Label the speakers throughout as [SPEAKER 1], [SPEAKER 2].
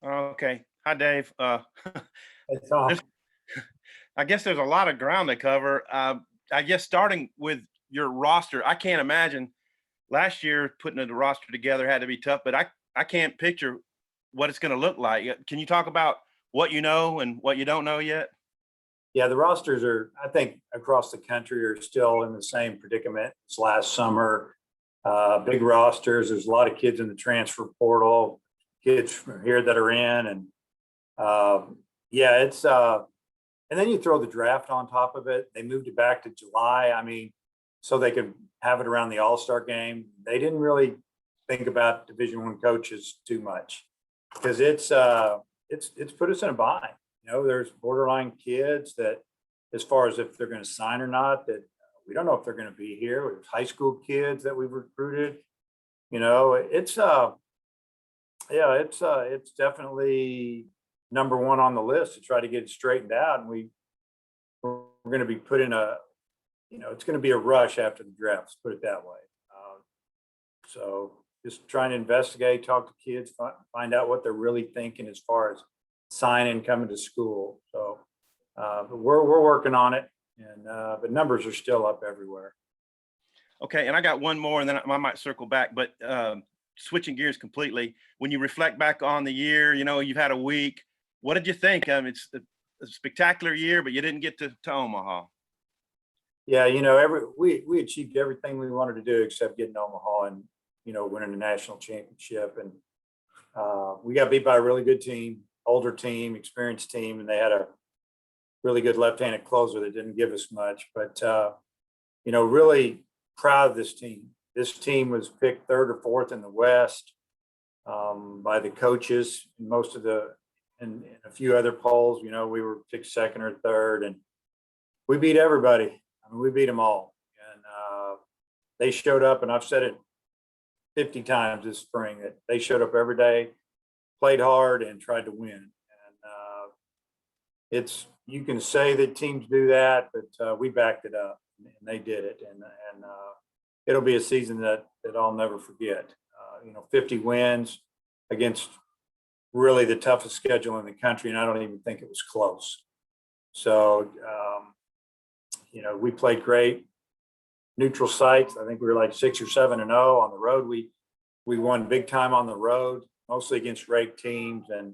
[SPEAKER 1] Okay. Hi, Dave.
[SPEAKER 2] It's
[SPEAKER 1] There's, I guess there's a lot of ground to cover. I guess starting with your roster, I can't imagine last year putting the roster together had to be tough, but I can't picture what it's going to look like. Can you talk about what you know and what you don't know yet?
[SPEAKER 2] Yeah, the rosters are, I think, across the country are still in the same predicament as last summer. Big rosters. There's a lot of kids in the transfer portal, kids from here that are in, and yeah, it's and then you throw the draft on top of it. They moved it back to July. I mean, so they could have it around the All-Star game. They didn't really think about Division One coaches too much because it's put us in a bind. You know, there's borderline kids that, as far as if they're going to sign or not, that we don't know if they're going to be here. There's high school kids that we've recruited. You know, it's definitely number one on the list to try to get it straightened out. And we're going to be put in a, it's going to be a rush after the draft. Let's put it that way. So just trying to investigate, talk to kids, find out what they're really thinking as far as signing, coming to school. So but we're working on it, and but numbers are still up everywhere.
[SPEAKER 1] Okay, and I got one more, and then I might circle back. But switching gears completely, when you reflect back on the year, you've had a week. What did you think? It's a spectacular year, but you didn't get to Omaha.
[SPEAKER 2] Yeah, we achieved everything we wanted to do except getting to Omaha and winning the national championship. And we got beat by a really good team, older team, experienced team, and they had a really good left-handed closer that didn't give us much. But really proud of this team. This team was picked third or fourth in the West by the coaches in most of the and a few other polls. We were picked second or third, and we beat everybody. I mean, we beat them all, and they showed up. And I've said it 50 times this spring that they showed up every day, played hard, and tried to win. And it's you can say that teams do that, but we backed it up, and they did it. And it'll be a season that I'll never forget. 50 wins against really the toughest schedule in the country, and I don't even think it was close. So, we played great. Neutral sites, I think we were like 6 or 7-0 on the road. We won big time on the road, mostly against ranked teams, and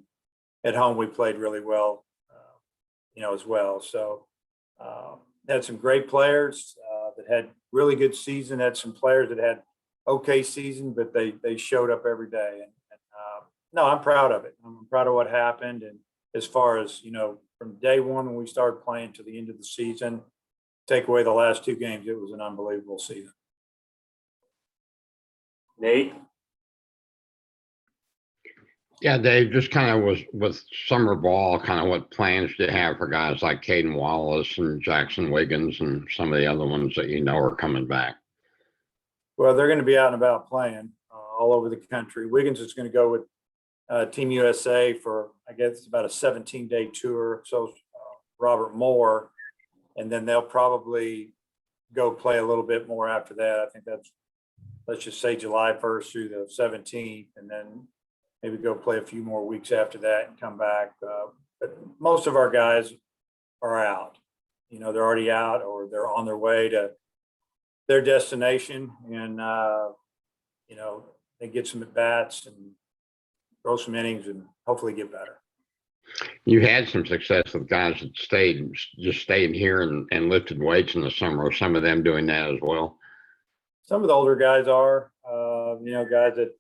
[SPEAKER 2] at home we played really well, as well. So, had some great players that had really good season. Had some players that had okay season, but they showed up every day. And no, I'm proud of it. I'm proud of what happened. And as far as from day one when we started playing to the end of the season, take away the last two games, it was an unbelievable season.
[SPEAKER 3] Nate?
[SPEAKER 4] Yeah, Dave, just kind of was with summer ball, kind of what plans do you have for guys like Caden Wallace and Jackson Wiggins and some of the other ones that are coming back?
[SPEAKER 2] Well, they're going to be out and about playing all over the country. Wiggins is going to go with Team USA for, I guess, about a 17-day tour. So Robert Moore, and then they'll probably go play a little bit more after that. I think that's, let's just say July 1st through the 17th, and then maybe go play a few more weeks after that and come back. But most of our guys are out. They're already out or they're on their way to their destination, and they get some at bats and throw some innings and hopefully get better.
[SPEAKER 4] You had some success with guys that stayed here and lifted weights in the summer. Are some of them doing that as well?
[SPEAKER 2] Some of the older guys are, guys that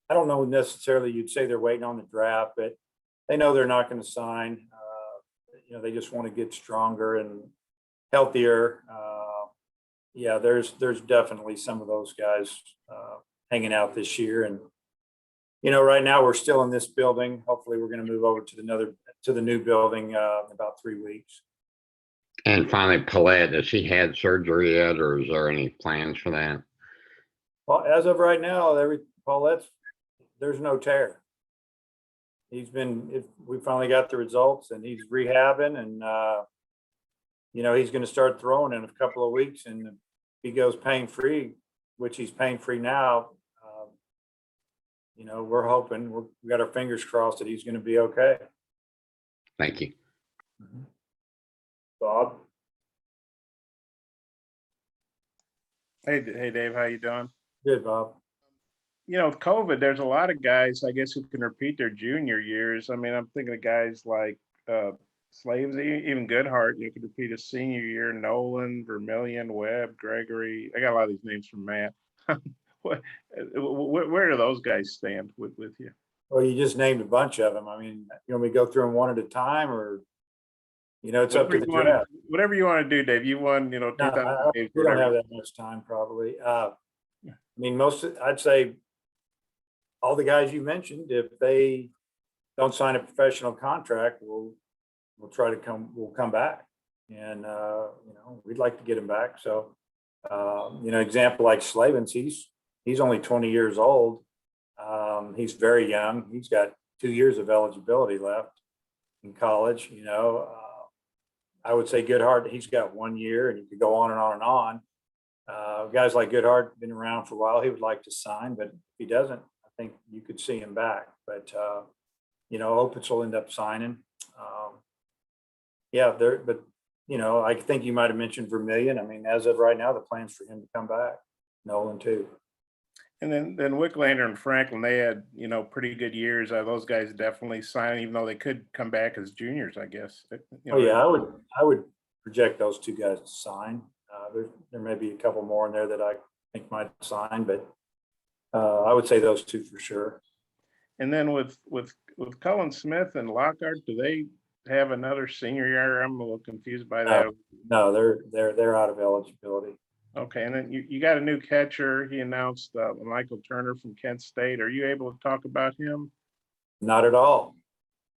[SPEAKER 2] I don't know necessarily you'd say they're waiting on the draft, but they know they're not going to sign. They just want to get stronger and healthier. Yeah, there's definitely some of those guys hanging out this year. And right now we're still in this building. Hopefully we're going to move over to the new building in about 3 weeks.
[SPEAKER 4] And finally, Paulette, has he had surgery yet, or is there any plans for that?
[SPEAKER 2] Well, as of right now, there's no tear. We finally got the results, and he's rehabbing, and he's going to start throwing in a couple of weeks, and if he goes pain free, which he's pain free now, we're hoping, we got our fingers crossed that he's going to be okay.
[SPEAKER 4] Thank you.
[SPEAKER 2] Bob?
[SPEAKER 3] Hey, Dave, how you doing?
[SPEAKER 2] Good, Bob.
[SPEAKER 3] With COVID, there's a lot of guys, I guess, who can repeat their junior years. I mean, I'm thinking of guys like Slaves, even Goodhart, you could repeat his senior year. Nolan, Vermillion, Webb, Gregory. I got a lot of these names from Matt. Where do those guys stand with you?
[SPEAKER 2] Well, you just named a bunch of them. I mean, you want me to go through them one at a time, or, it's up to the draft?
[SPEAKER 3] Whatever you want to do, Dave. You won,
[SPEAKER 2] No,
[SPEAKER 3] 2,000 games.
[SPEAKER 2] we don't have that much time, probably. I mean, I'd say all the guys you mentioned, if they don't sign a professional contract, we'll come back. And, we'd like to get him back. So, example like Slavens, he's only 20 years old. He's very young. He's got 2 years of eligibility left in college. I would say Goodhart, he's got 1 year, and you could go on and on and on. Guys like Goodhart have been around for a while. He would like to sign, but if he doesn't, I think you could see him back. But, Opitz will end up signing. I think you might have mentioned Vermillion. I mean, as of right now, the plan's for him to come back. Nolan too.
[SPEAKER 3] And then Wicklander and Franklin, they had, pretty good years. Those guys definitely signed, even though they could come back as juniors, I guess.
[SPEAKER 2] I would project those two guys to sign. There may be a couple more in there that I think might sign, but I would say those two for sure.
[SPEAKER 3] And then with Cullen Smith and Lockhart, do they have another senior year? I'm a little confused by that.
[SPEAKER 2] No, they're out of eligibility.
[SPEAKER 3] Okay, and then you got a new catcher. He announced Michael Turner from Kent State. Are you able to talk about him?
[SPEAKER 2] Not at all.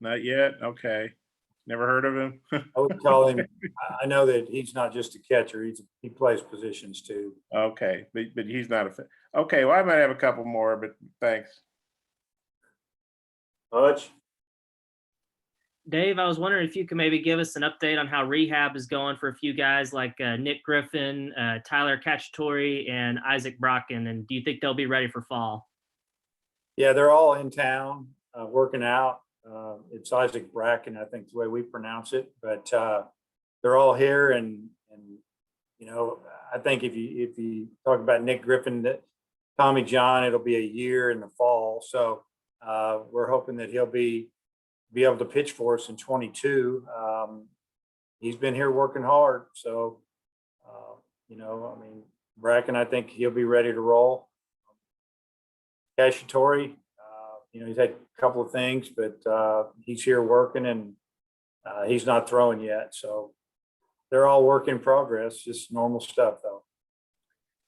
[SPEAKER 3] Not yet? Okay. Never heard of him?
[SPEAKER 2] I would call him, I know that he's not just a catcher. He plays positions too.
[SPEAKER 3] Okay, but he's not a fit. Okay, well, I might have a couple more, but thanks.
[SPEAKER 2] Hutch?
[SPEAKER 5] Dave, I was wondering if you could maybe give us an update on how rehab is going for a few guys like Nick Griffin, Tyler Cacciatore, and Isaac Brocken, and do you think they'll be ready for fall?
[SPEAKER 2] Yeah, they're all in town working out. It's Isaac Bracken, I think, the way we pronounce it, but they're all here, and I think if you talk about Nick Griffin, that Tommy John, it'll be a year in the fall, so we're hoping that he'll be able to pitch for us in 22. He's been here working hard. So, Bracken, I think he'll be ready to roll. Cacciatore, he's had a couple of things, but he's here working, and he's not throwing yet. So they're all work in progress, just normal stuff though.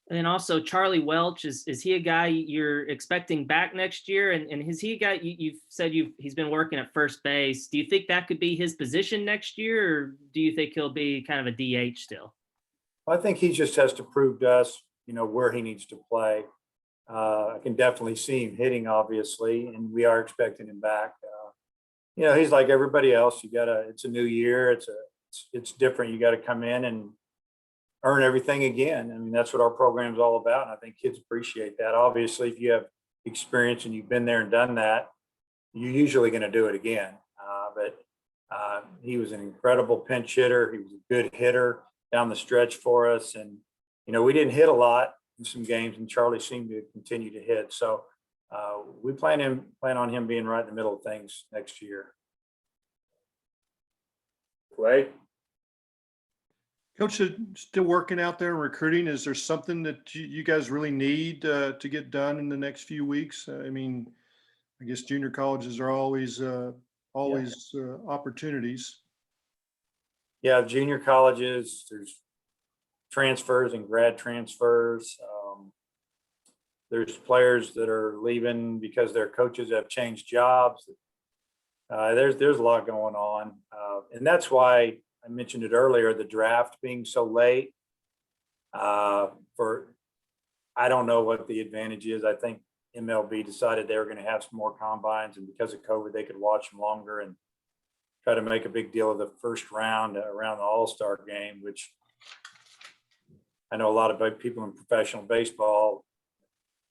[SPEAKER 5] And then also Charlie Welch, is he a guy you're expecting back next year? And is he a guy you've said he's been working at first base? Do you think that could be his position next year, or do you think he'll be kind of a DH still?
[SPEAKER 2] I think he just has to prove to us, where he needs to play. I can definitely see him hitting, obviously, and we are expecting him back. He's like everybody else. It's a new year. It's different. You got to come in and earn everything again. I mean, that's what our program's all about. And I think kids appreciate that. Obviously, if you have experience and you've been there and done that, you're usually going to do it again. But he was an incredible pinch hitter. He was a good hitter down the stretch for us. And, we didn't hit a lot in some games, and Charlie seemed to continue to hit. So we plan on him being right in the middle of things next year. Clay?
[SPEAKER 6] Coach, still working out there and recruiting. Is there something that you guys really need to get done in the next few weeks? I guess junior colleges are always opportunities.
[SPEAKER 2] Yeah, junior colleges, there's transfers and grad transfers. There's players that are leaving because their coaches have changed jobs. There's a lot going on. And that's why I mentioned it earlier, the draft being so late. I don't know what the advantage is. I think MLB decided they were going to have some more combines, and because of COVID, they could watch them longer and try to make a big deal of the first round around the All-Star game, which I know a lot of people in professional baseball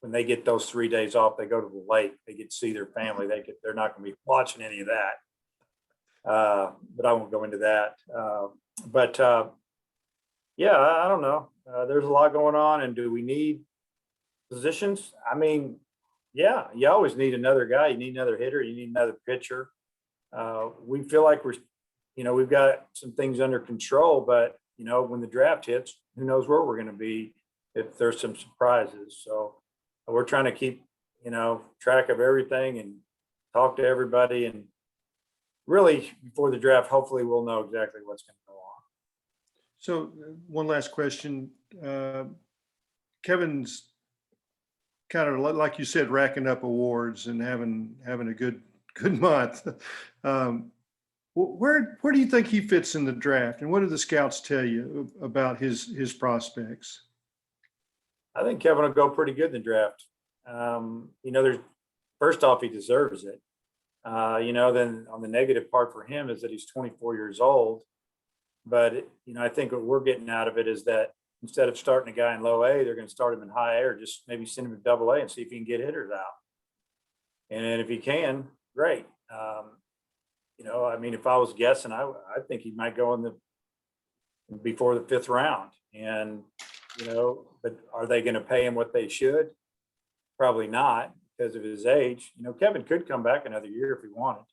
[SPEAKER 2] when they get those 3 days off, they go to the lake, they get to see their family. They're not going to be watching any of that. But I won't go into that. Yeah, I don't know. There's a lot going on, and do we need positions? I mean, yeah, you always need another guy. You need another hitter. You need another pitcher. We feel like we've got some things under control, but when the draft hits, who knows where we're going to be if there's some surprises. So we're trying to keep, track of everything and talk to everybody. And really before the draft, hopefully we'll know exactly what's going to go on.
[SPEAKER 6] So one last question. Kevin's kind of like you said, racking up awards and having a good month. Where do you think he fits in the draft, and what do the scouts tell you about his prospects?
[SPEAKER 2] I think Kevin will go pretty good in the draft. There's first off, he deserves it. Then on the negative part for him is that he's 24 years old. But, I think what we're getting out of it is that instead of starting a guy in low A, they're going to start him in high A, or just maybe send him to double A and see if he can get hitters out. And if he can, great. If I was guessing, I think he might go before the 5th round. And, but are they going to pay him what they should? Probably not, because of his age. Kevin could come back another year if he wanted.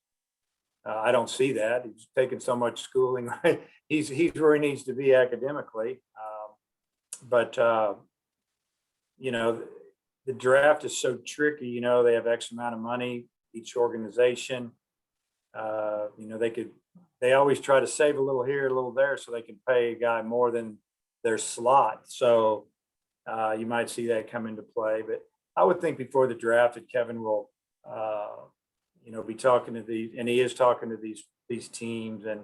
[SPEAKER 2] I don't see that. He's taken so much schooling. Right? He's where he needs to be academically. The draft is so tricky. They have X amount of money, each organization. They always try to save a little here, a little there, so they can pay a guy more than their slot. So you might see that come into play. But I would think before the draft that Kevin will, be talking to and he is talking to these teams, and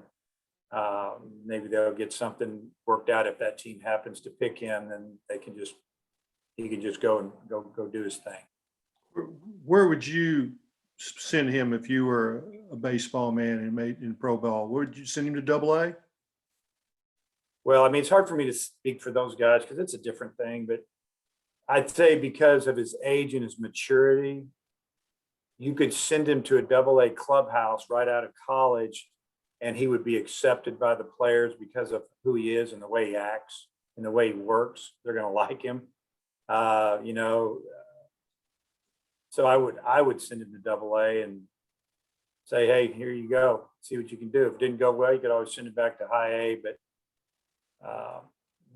[SPEAKER 2] maybe they'll get something worked out. If that team happens to pick him, then he can just go do his thing.
[SPEAKER 6] Where would you send him if you were a baseball man and made in pro ball? Where would you send him, to double A?
[SPEAKER 2] Well, it's hard for me to speak for those guys because it's a different thing, but I'd say because of his age and his maturity, you could send him to a double A clubhouse right out of college, and he would be accepted by the players because of who he is and the way he acts and the way he works. They're going to like him. So I would send him to double A and say, hey, here you go. See what you can do. If it didn't go well, you could always send it back to high A, but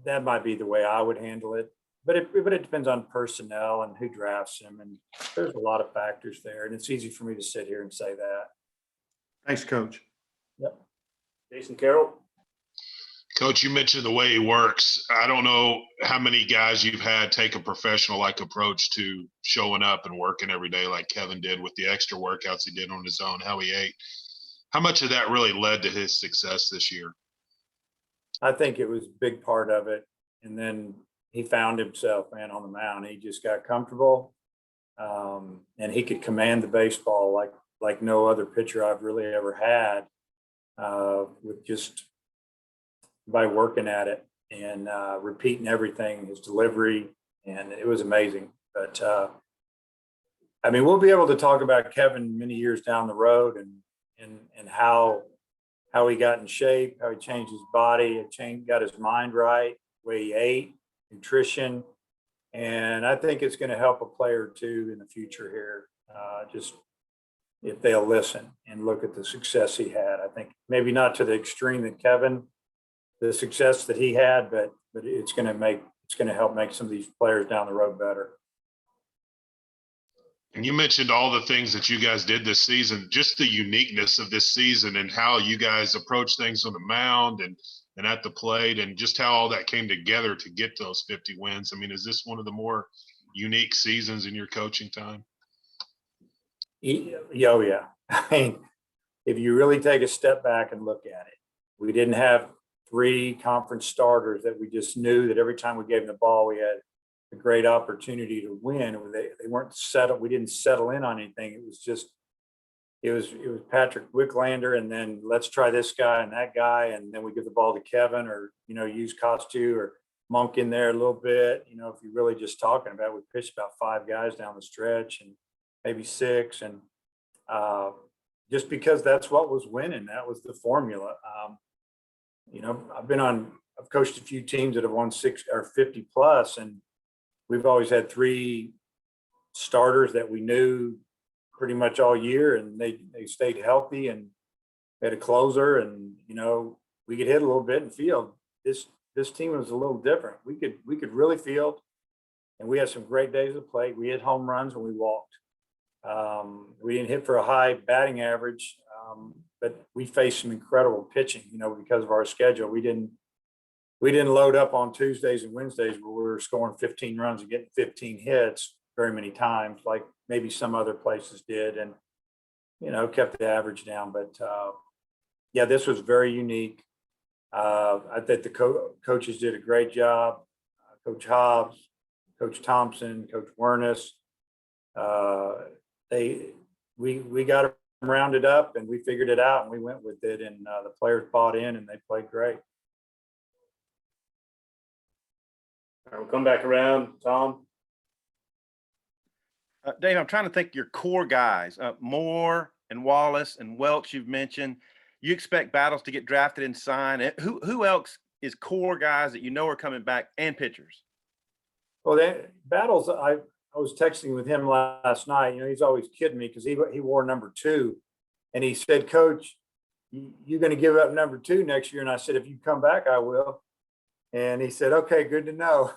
[SPEAKER 2] that might be the way I would handle it. But it depends on personnel and who drafts him. And there's a lot of factors there. And it's easy for me to sit here and say that.
[SPEAKER 6] Thanks, Coach.
[SPEAKER 2] Yep. Jason Carroll.
[SPEAKER 7] Coach, you mentioned the way he works. I don't know how many guys you've had take a professional-like approach to showing up and working every day like Kevin did with the extra workouts he did on his own, how he ate. How much of that really led to his success this year?
[SPEAKER 2] I think it was a big part of it. And then he found himself, man, on the mound. He just got comfortable, and he could command the baseball like no other pitcher I've really ever had, with just by working at it and repeating everything, his delivery, and it was amazing. But we'll be able to talk about Kevin many years down the road and how he got in shape, how he changed his body, got his mind right, the way he ate, nutrition, and I think it's going to help a player or two in the future here. Just if they'll listen and look at the success he had. I think maybe not to the extreme that Kevin, the success that he had, but it's going to help make some of these players down the road better.
[SPEAKER 7] And you mentioned all the things that you guys did this season, just the uniqueness of this season and how you guys approach things on the mound and at the plate, and just how all that came together to get those 50 wins. Is this one of the more unique seasons in your coaching time?
[SPEAKER 2] Oh, yeah. If you really take a step back and look at it, we didn't have 3 conference starters that we just knew that every time we gave them the ball, we had a great opportunity to win. They weren't settled. We didn't settle in on anything. It was just, it was Patrick Wicklander, and then let's try this guy and that guy. And then we give the ball to Kevin, or, use Kopps or Monk in there a little bit. You know, if you're really just talking about, we pitched about 5 guys down the stretch and maybe 6. And just because that's what was winning, that was the formula. You know, I've coached a few teams that have won 6 or 50 plus, and we've always had 3 starters that we knew pretty much all year, and they stayed healthy, and had a closer, and, you know, we could hit a little bit and field. This team was a little different. We could really field, and we had some great days of play. We hit home runs when we walked. We didn't hit for a high batting average, but we faced some incredible pitching, you know, because of our schedule. We didn't load up on Tuesdays and Wednesdays where we were scoring 15 runs and getting 15 hits very many times, like maybe some other places did, and, you know, kept the average down. But yeah, this was very unique. I think the coaches did a great job. Coach Hobbs, Coach Thompson, Coach Wernes. We got them rounded up, and we figured it out, and we went with it, and the players bought in, and they played great.
[SPEAKER 8] All right, we'll come back around. Tom?
[SPEAKER 1] Dave, I'm trying to think your core guys, Moore and Wallace and Welch you've mentioned. You expect Battles to get drafted and signed. Who else is core guys that you know are coming back, and pitchers?
[SPEAKER 2] Well, Battles, I was texting with him last night. You know, he's always kidding me because he wore number 2. And he said, Coach, you're going to give up number 2 next year. And I said, if you come back, I will. And he said, okay, good to know.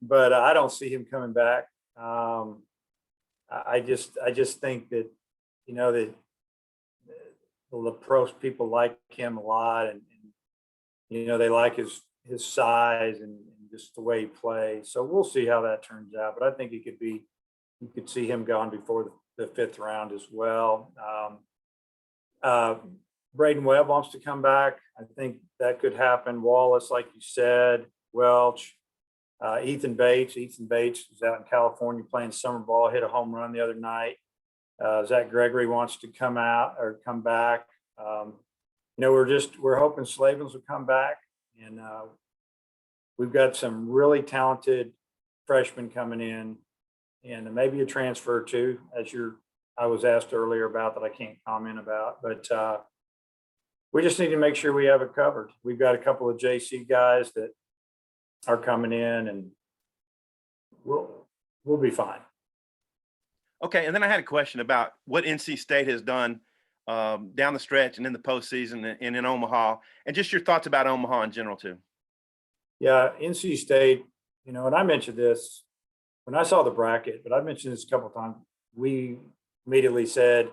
[SPEAKER 2] But I don't see him coming back. I just think that, you know, the lacrosse people like him a lot, and you know, they like his size and just the way he plays. So we'll see how that turns out. But I think you could see him gone before the 5th round as well. Braden Webb wants to come back. I think that could happen. Wallace, like you said, Welch, Ethan Bates. Ethan Bates is out in California playing summer ball, hit a home run the other night. Zach Gregory wants to come back. You know, we're hoping Slavens will come back, and we've got some really talented freshmen coming in, and maybe a transfer too, I was asked earlier about that I can't comment about, but we just need to make sure we have it covered. We've got a couple of JC guys that are coming in, and we'll be fine.
[SPEAKER 1] Okay, and then I had a question about what NC State has done down the stretch and in the postseason and in Omaha, and just your thoughts about Omaha in general too.
[SPEAKER 2] Yeah, NC State, you know, and I mentioned this when I saw the bracket, but I mentioned this a couple of times. We immediately said,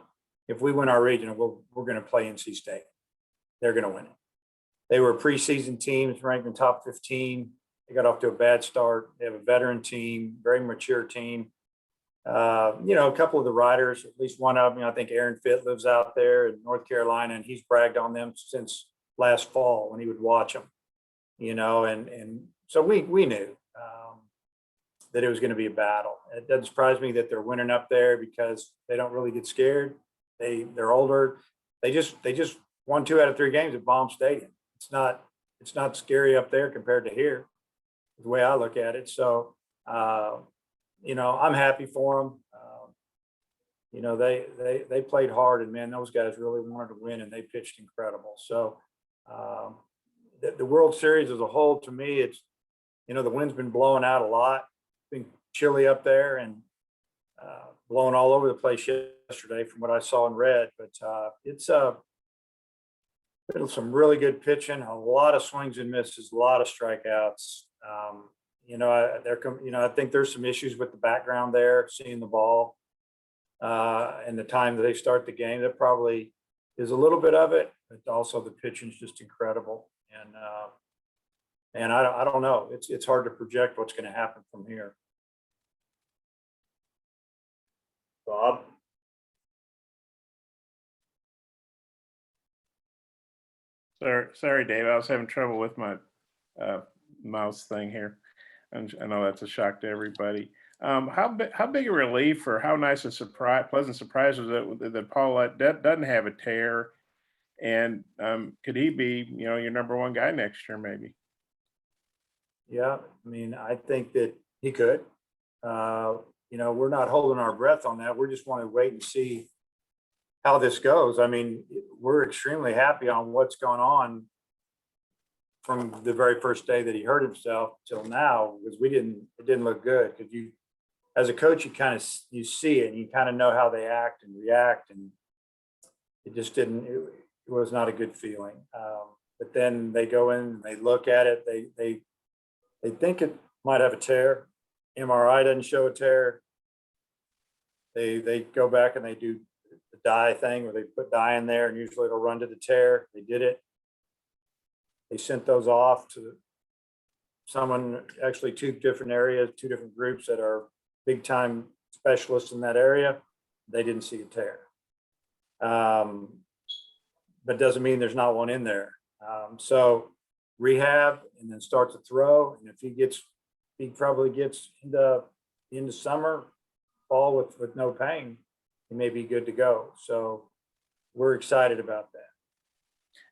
[SPEAKER 2] if we win our regional, we're going to play NC State. They're going to win it. They were a preseason team, ranked in top 15. They got off to a bad start. They have a veteran team, very mature team. You know, a couple of the riders, at least one of them, I think Aaron Fitt lives out there in North Carolina, and he's bragged on them since last fall when he would watch them, you know, and so we knew that it was going to be a battle. It doesn't surprise me that they're winning up there because they don't really get scared. They're older. They just won 2 out of 3 games at Baum Stadium. It's not scary up there compared to here, the way I look at it. So, you know, I'm happy for them. You know, they played hard, and man, those guys really wanted to win, and they pitched incredible. So the World Series as a whole, to me, it's, you know, the wind's been blowing out a lot. It's been chilly up there and blowing all over the place yesterday from what I saw and read. But it's been some really good pitching, a lot of swings and misses, a lot of strikeouts. You know, I think there's some issues with the background there, seeing the ball and the time that they start the game. That probably is a little bit of it, but also the pitching is just incredible. And I don't know. It's hard to project what's going to happen from here.
[SPEAKER 8] Bob?
[SPEAKER 3] Sorry, Dave. I was having trouble with my mouse thing here. And I know that's a shock to everybody. How big a relief, or how nice a surprise, pleasant surprise was it that Paulette doesn't have a tear, and could he be, you know, your number 1 guy next year, maybe?
[SPEAKER 2] Yeah, I mean, I think that he could. You know, we're not holding our breath on that. We just want to wait and see how this goes. I mean, we're extremely happy on what's gone on from the very first day that he hurt himself till now, because it didn't look good. Because you, as a coach, you see it and you kind of know how they act and react, and it just didn't. It was not a good feeling. But then they go in and they look at it. They think it might have a tear. MRI doesn't show a tear. They go back and they do the dye thing where they put dye in there, and usually it'll run to the tear. They did it. They sent those off to someone, actually two different areas, two different groups that are big time specialists in that area. They didn't see a tear. But doesn't mean there's not one in there. So rehab and then start to throw. And if he probably gets into summer, fall with no pain, he may be good to go. So we're excited about that.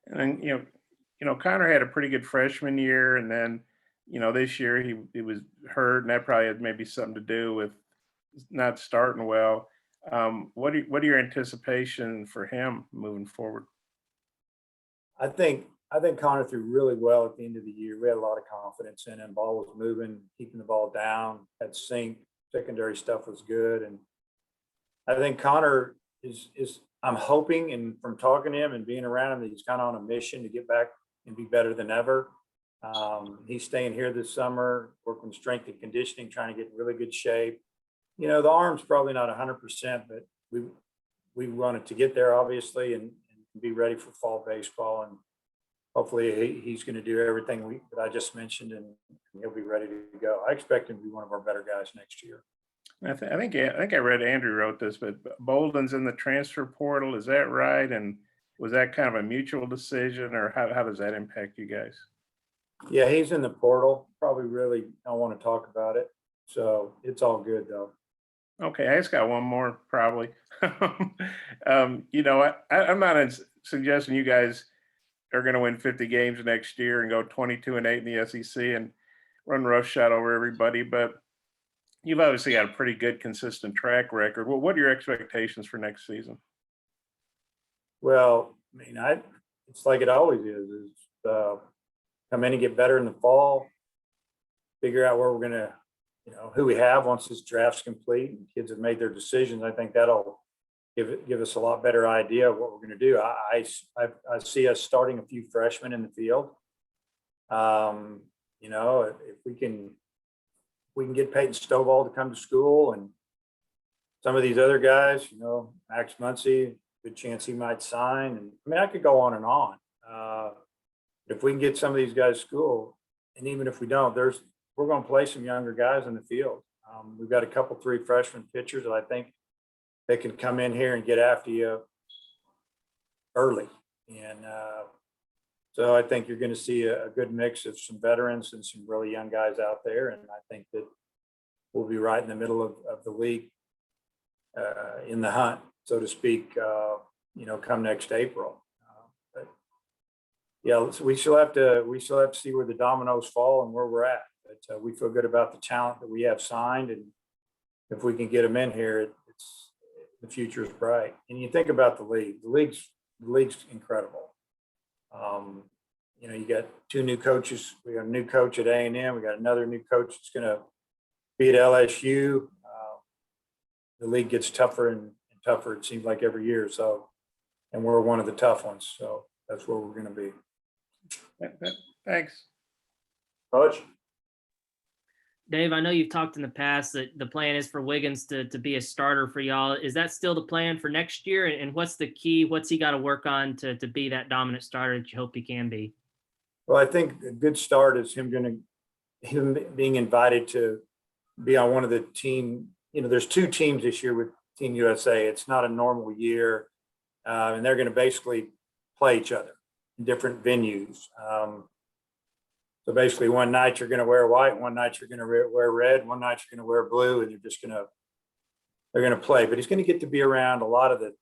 [SPEAKER 3] And then, Connor had a pretty good freshman year, and then, this year he was hurt, and that probably had maybe something to do with not starting well. What are your anticipation for him moving forward?
[SPEAKER 2] I think Connor threw really well at the end of the year. We had a lot of confidence in him. Ball was moving, keeping the ball down, had sync, secondary stuff was good. And I think Connor is I'm hoping, and from talking to him and being around him, that he's kind of on a mission to get back and be better than ever. He's staying here this summer, working strength and conditioning, trying to get in really good shape. The arm's probably not 100%, but we wanted to get there, obviously, and be ready for fall baseball. And hopefully he's going to do everything that I just mentioned, and he'll be ready to go. I expect him to be one of our better guys next year.
[SPEAKER 3] I think I read Andrew wrote this, but Bolden's in the transfer portal. Is that right? And was that kind of a mutual decision, or how does that impact you guys?
[SPEAKER 2] Yeah, he's in the portal. Probably really don't want to talk about it. So it's all good though.
[SPEAKER 3] Okay, I just got one more probably. I'm not suggesting you guys are going to win 50 games next year and go 22-8 in the SEC and run roughshod over everybody, but you've obviously got a pretty good, consistent track record. Well, what are your expectations for next season?
[SPEAKER 2] Well, I mean, it's like it always is come in and get better in the fall, figure out where we're going to, who we have once this draft's complete and kids have made their decisions. I think that'll give us a lot better idea of what we're going to do. I see us starting a few freshmen in the field. If we can get Peyton Stovall to come to school, and some of these other guys, Max Muncy, good chance he might sign. And I mean, I could go on and on. If we can get some of these guys to school, and even if we don't, we're going to play some younger guys in the field. We've got a couple, 3 freshman pitchers that I think they can come in here and get after you early. And so I think you're going to see a good mix of some veterans and some really young guys out there. And I think that we'll be right in the middle of the league in the hunt, so to speak, come next April. But yeah, so we still have to see where the dominoes fall and where we're at. But we feel good about the talent that we have signed, and if we can get them in here, the future is bright. And you think about the league. The league's incredible. You got 2 new coaches. We got a new coach at A&M. We got another new coach that's going to be at LSU. The league gets tougher and tougher, it seems like, every year. So, and we're one of the tough ones. So that's where we're going to be.
[SPEAKER 3] Thanks.
[SPEAKER 8] Coach?
[SPEAKER 5] Dave, I know you've talked in the past that the plan is for Wiggins to be a starter for y'all. Is that still the plan for next year? And what's the key? What's he got to work on to be that dominant starter that you hope he can be?
[SPEAKER 2] Well, I think a good start is him being invited to be on one of the team. There's 2 teams this year with Team USA. It's not a normal year, and they're going to basically play each other in different venues. So basically, one night you're going to wear white, one night you're going to wear red, one night you're going to wear blue, and they're going to play. But he's going to get to be around a lot of the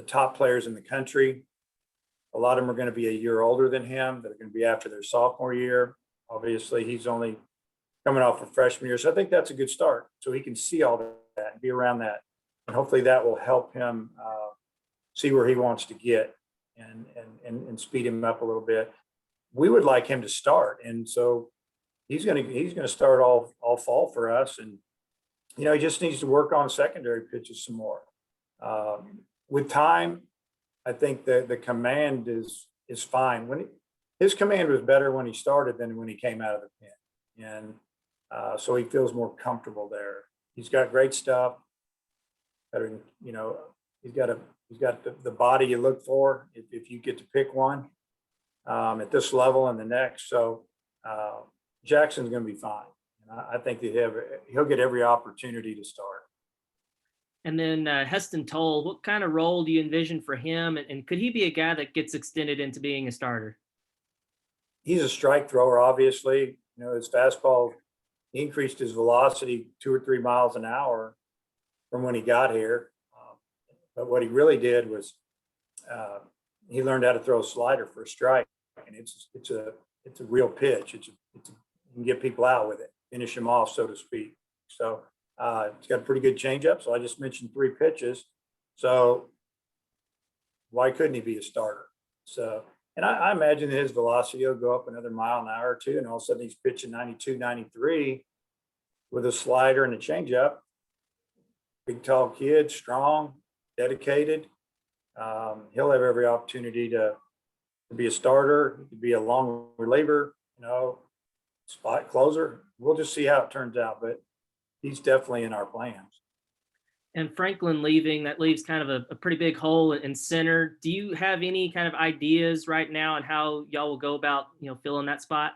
[SPEAKER 2] top players in the country. A lot of them are going to be a year older than him. They're going to be after their sophomore year. Obviously, he's only coming off a freshman year. So I think that's a good start. So he can see all that and be around that. And hopefully that will help him see where he wants to get and speed him up a little bit. We would like him to start. And so he's gonna start all fall for us. And he just needs to work on secondary pitches some more. With time, I think the command is fine. His command was better when he started than when he came out of the pen, and so he feels more comfortable there. He's got great stuff. He's got the body you look for if you get to pick one at this level and the next. So Jackson's going to be fine. And I think that he'll get every opportunity to start.
[SPEAKER 5] And then Heston Toll, what kind of role do you envision for him? And could he be a guy that gets extended into being a starter?
[SPEAKER 2] He's a strike thrower, obviously. His fastball increased his velocity 2 or 3 miles an hour from when he got here. But what he really did was he learned how to throw a slider for a strike, and it's a real pitch. You can get people out with it, finish them off, so to speak. So it's got a pretty good changeup. So I just mentioned 3 pitches. So why couldn't he be a starter? So, and I imagine that his velocity will go up another mile an hour or 2, and all of a sudden he's pitching 92, 93 with a slider and a changeup. Big, tall kid, strong, dedicated. He'll have every opportunity to be a starter. He could be a long reliever, spot closer. We'll just see how it turns out, but he's definitely in our plans.
[SPEAKER 5] And Franklin leaving, that leaves kind of a pretty big hole in center. Do you have any kind of ideas right now on how y'all will go about, filling that spot?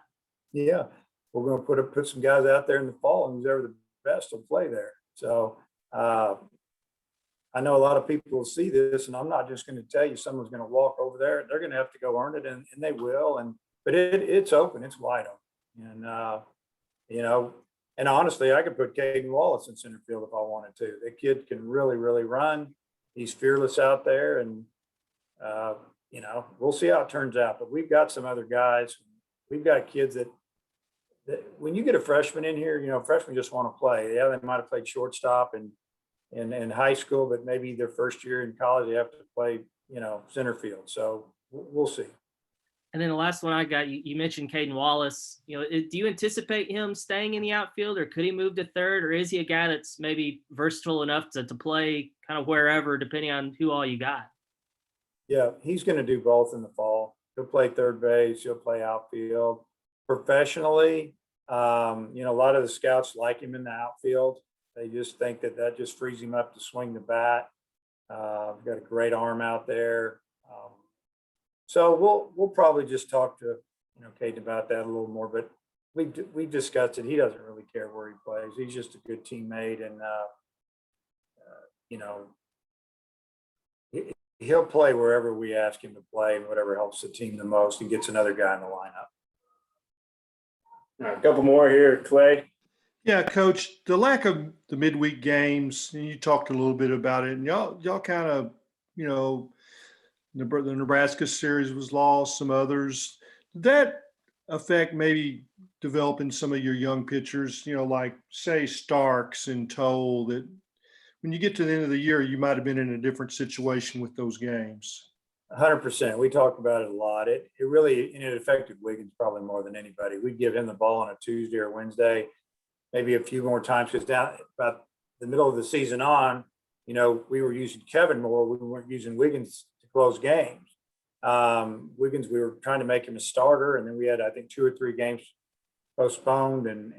[SPEAKER 2] Yeah, we're going to put some guys out there in the fall, and who's ever the best will play there. So I know a lot of people will see this, and I'm not just going to tell you someone's going to walk over there. They're going to have to go earn it, and they will. But it's open, it's wide open, and honestly, I could put Caden Wallace in center field if I wanted to. The kid can really, really run. He's fearless out there, and we'll see how it turns out. But we've got some other guys. We've got kids that when you get a freshman in here, freshmen just want to play. Yeah, they might have played shortstop in high school, but maybe their first year in college they have to play, center field. So we'll see.
[SPEAKER 5] And then the last one I got, you mentioned Caden Wallace. Do you anticipate him staying in the outfield, or could he move to third, or is he a guy that's maybe versatile enough to play kind of wherever, depending on who all you got?
[SPEAKER 2] Yeah, he's going to do both in the fall. He'll play third base. He'll play outfield. Professionally, a lot of the scouts like him in the outfield. They just think that just frees him up to swing the bat. Got a great arm out there. So we'll probably just talk to Caden about that a little more, but we've discussed it. He doesn't really care where he plays. He's just a good teammate, and he'll play wherever we ask him to play, and whatever helps the team the most and gets another guy in the lineup.
[SPEAKER 8] All right, a couple more here, Clay.
[SPEAKER 6] Yeah, Coach, the lack of the midweek games, and you talked a little bit about it, and y'all kind of, the Nebraska series was lost, some others. Did that affect maybe developing some of your young pitchers, like say Starks and Toll, that when you get to the end of the year, you might have been in a different situation with those games?
[SPEAKER 2] 100%. We talked about it a lot. It affected Wiggins probably more than anybody. We'd give him the ball on a Tuesday or Wednesday, maybe a few more times, because down about the middle of the season on, we were using Kevin more. We weren't using Wiggins to close games. Wiggins, we were trying to make him a starter, and then we had, I think, 2 or 3 games postponed, and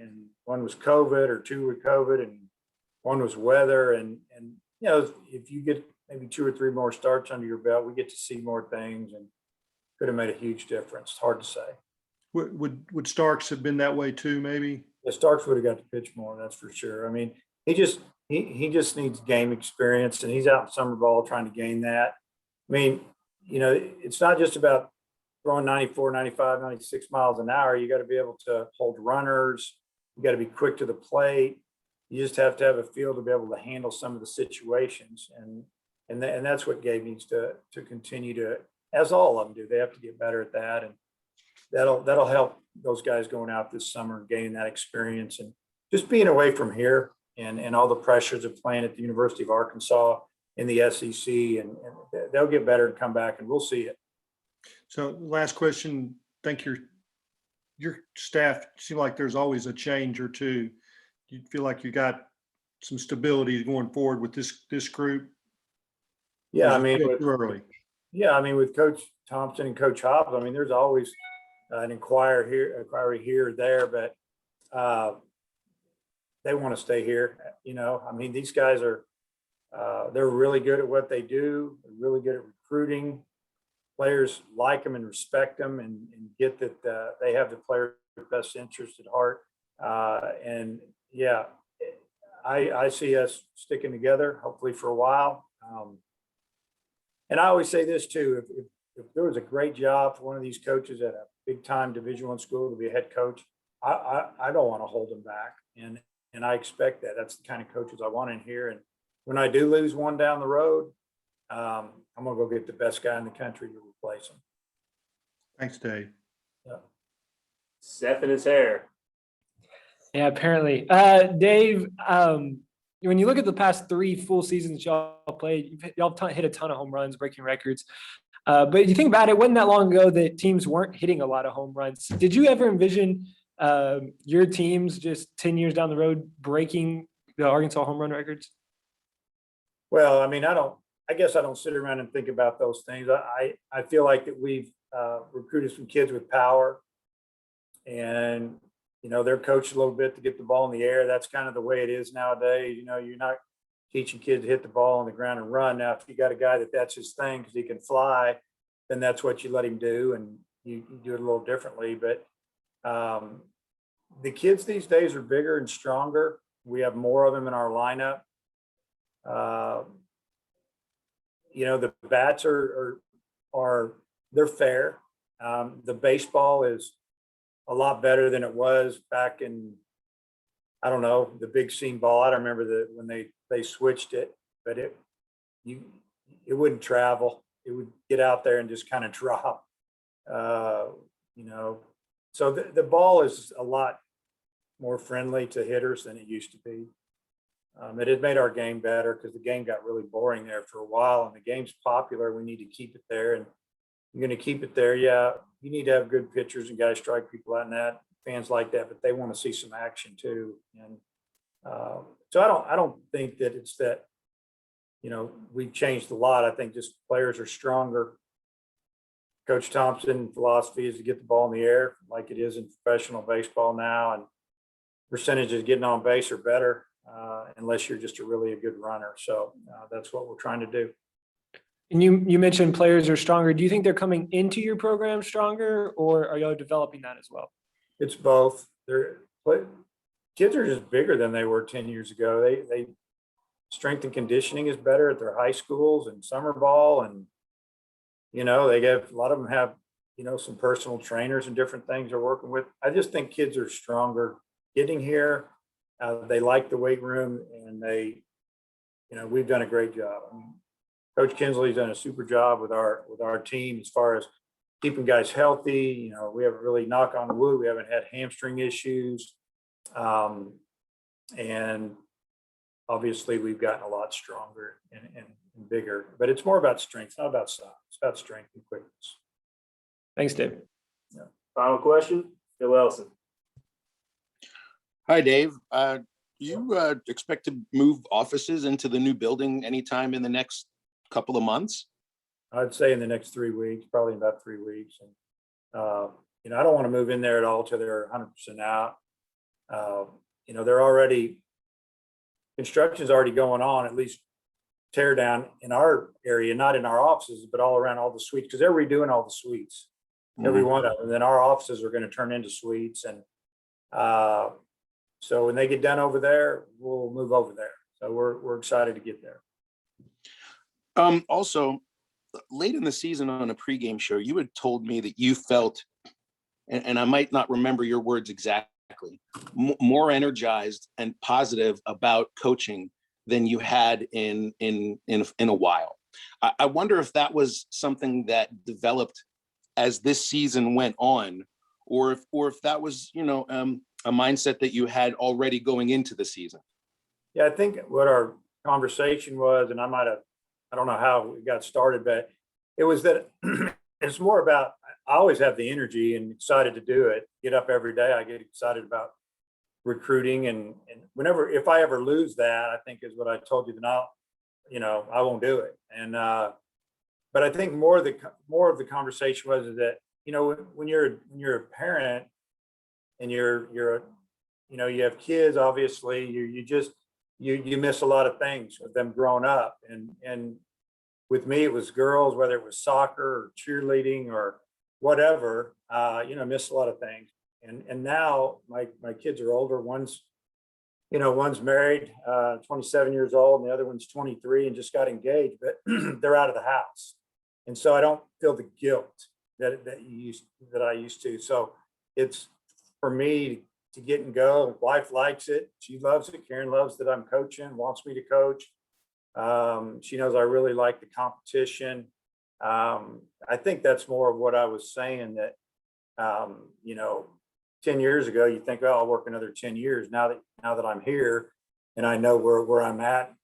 [SPEAKER 2] one was COVID, or 2 were COVID, and one was weather. And if you get maybe 2 or 3 more starts under your belt, we get to see more things, and could have made a huge difference. It's hard to say.
[SPEAKER 6] Would Starks have been that way too, maybe?
[SPEAKER 2] Yeah, Starks would have got to pitch more, that's for sure. I mean, he just needs game experience, and he's out in summer ball trying to gain that. I mean, it's not just about throwing 94, 95, 96 miles an hour. You got to be able to hold runners. You got to be quick to the plate. You just have to have a feel to be able to handle some of the situations. And that's what Gabe needs to continue to, as all of them do. They have to get better at that. And that'll help those guys going out this summer and gaining that experience and just being away from here and all the pressures of playing at the University of Arkansas in the SEC, and they'll get better and come back, and we'll see it.
[SPEAKER 6] So last question, think your staff seem like there's always a change or two. Do you feel like you got some stability going forward with this group?
[SPEAKER 2] Yeah,
[SPEAKER 6] Or
[SPEAKER 2] I
[SPEAKER 6] is it
[SPEAKER 2] mean,
[SPEAKER 6] still too early.
[SPEAKER 2] yeah, I mean, with Coach Thompson and Coach Hobbs, I mean, there's always an inquiry here or there, but they want to stay here. You know, I mean, these guys are they're really good at what they do. They're really good at recruiting. Players like them and respect them, and get that they have the player's best interest at heart. And yeah, I see us sticking together, hopefully for a while. And I always say this too: if there was a great job for one of these coaches at a big time Division I school to be a head coach, I don't want to hold them back, and I expect that. That's the kind of coaches I want in here. And when I do lose one down the road, I'm gonna go get the best guy in the country to replace him.
[SPEAKER 6] Thanks, Dave.
[SPEAKER 2] Yeah.
[SPEAKER 8] Seth and his hair.
[SPEAKER 9] Yeah, apparently. Dave, when you look at the past 3 full seasons y'all played, y'all hit a ton of home runs, breaking records. But you think about it, it wasn't that long ago that teams weren't hitting a lot of home runs. Did you ever envision your teams just 10 years down the road breaking the Arkansas home run records?
[SPEAKER 2] Well, I mean, I guess I don't sit around and think about those things. I feel like that we've recruited some kids with power, and you know, they're coached a little bit to get the ball in the air. That's kind of the way it is nowadays. You know, you're not teaching kids to hit the ball on the ground and run. Now, if you got a guy that's his thing because he can fly, then that's what you let him do, and you do it a little differently. But the kids these days are bigger and stronger. We have more of them in our lineup. You know, the bats are they're fair. The baseball is a lot better than it was back in, I don't know, the big seam ball. I don't remember when they switched it, but it wouldn't travel. It would get out there and just kind of drop. You know, so the ball is a lot more friendly to hitters than it used to be. It had made our game better because the game got really boring there for a while, and the game's popular. We need to keep it there, and you're going to keep it there. Yeah, you need to have good pitchers and guys strike people out, and that fans like that, but they want to see some action too. And so I don't think that it's that, you know, we've changed a lot. I think just players are stronger. Coach Thompson philosophy is to get the ball in the air like it is in professional baseball now, and percentages getting on base are better. Unless you're just a really good runner. So that's what we're trying to do.
[SPEAKER 9] And you mentioned players are stronger. Do you think they're coming into your program stronger, or are y'all developing that as well?
[SPEAKER 2] It's both. Kids are just bigger than they were 10 years ago. They strength and conditioning is better at their high schools and summer ball. And, you know, a lot of them have, you know, some personal trainers and different things they're working with. I just think kids are stronger getting here. They like the weight room, and you know, we've done a great job. I mean, Coach Kinsley's done a super job with our team as far as keeping guys healthy. You know, we haven't really, knock on wood, we haven't had hamstring issues. And obviously we've gotten a lot stronger and bigger, but it's more about strength, not about size. It's about strength and quickness.
[SPEAKER 9] Thanks, Dave.
[SPEAKER 2] Yeah.
[SPEAKER 8] Final question, Phil Elson.
[SPEAKER 10] Hi, Dave. You expect to move offices into the new building anytime in the next couple of months?
[SPEAKER 2] I'd say in the next 3 weeks, probably about 3 weeks. And, you know, I don't want to move in there at all till they're 100% out. You know, construction's already going on, at least tear down in our area, not in our offices, but all around all the suites, because they're redoing all the suites, every one of them. And then our offices are going to turn into suites. And so when they get done over there, we'll move over there. So we're excited to get there.
[SPEAKER 10] Also, late in the season on a pregame show, you had told me that you felt, and I might not remember your words exactly, more energized and positive about coaching than you had in a while. I wonder if that was something that developed as this season went on, or if that was, a mindset that you had already going into the season.
[SPEAKER 2] Yeah, I think what our conversation was, and I don't know how we got started, but it was that it's more about, I always have the energy and excited to do it. Get up every day. I get excited about recruiting, and if I ever lose that, I think is what I told you, then I won't do it. And, but I think more of the conversation was that, when you're a parent and you have kids, obviously you miss a lot of things with them growing up. And with me, it was girls, whether it was soccer or cheerleading or whatever, missed a lot of things. And now my kids are older. One's married, 27 years old, and the other one's 23 and just got engaged, but they're out of the house. And so I don't feel the guilt that I used to. So it's for me to get and go. Wife likes it. She loves it. Karen loves that I'm coaching, wants me to coach. She knows I really like the competition. I think that's more of what I was saying, that, 10 years ago, you think, oh, I'll work another 10 years. Now that I'm here and I know where I'm at,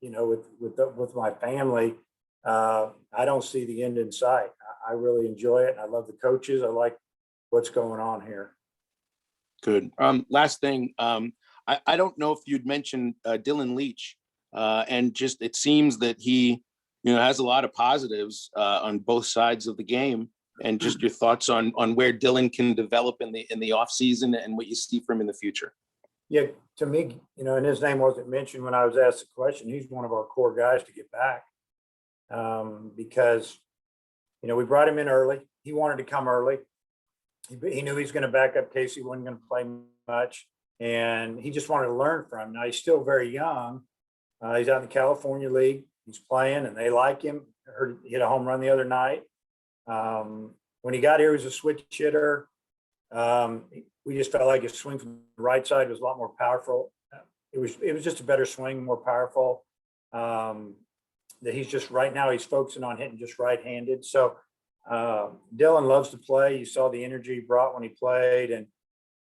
[SPEAKER 2] with my family, I don't see the end in sight. I really enjoy it. I love the coaches. I like what's going on here.
[SPEAKER 10] Good. Last thing, I don't know if you'd mentioned Dylan Leach, and just it seems that he, has a lot of positives on both sides of the game, and just your thoughts on where Dylan can develop in the off season and what you see from him in the future.
[SPEAKER 2] Yeah, to me, and his name wasn't mentioned when I was asked the question. He's one of our core guys to get back, because we brought him in early. He wanted to come early. He knew he was going to back up Casey, wasn't going to play much, and he just wanted to learn from him. Now he's still very young. He's out in the California League. He's playing, and they like him. I heard he hit a home run the other night. When he got here, he was a switch hitter. We just felt like his swing from the right side was a lot more powerful. It was just a better swing, more powerful. That he's just right now he's focusing on hitting just right-handed. So Dylan loves to play. You saw the energy he brought when he played, and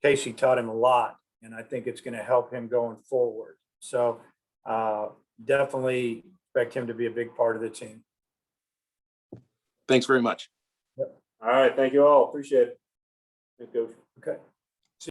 [SPEAKER 2] Casey taught him a lot, and I think it's going to help him going forward. So definitely expect him to be a big part of the team.
[SPEAKER 10] Thanks very much.
[SPEAKER 8] All right. Thank you all. Appreciate it. Thank you, Coach.
[SPEAKER 2] Okay.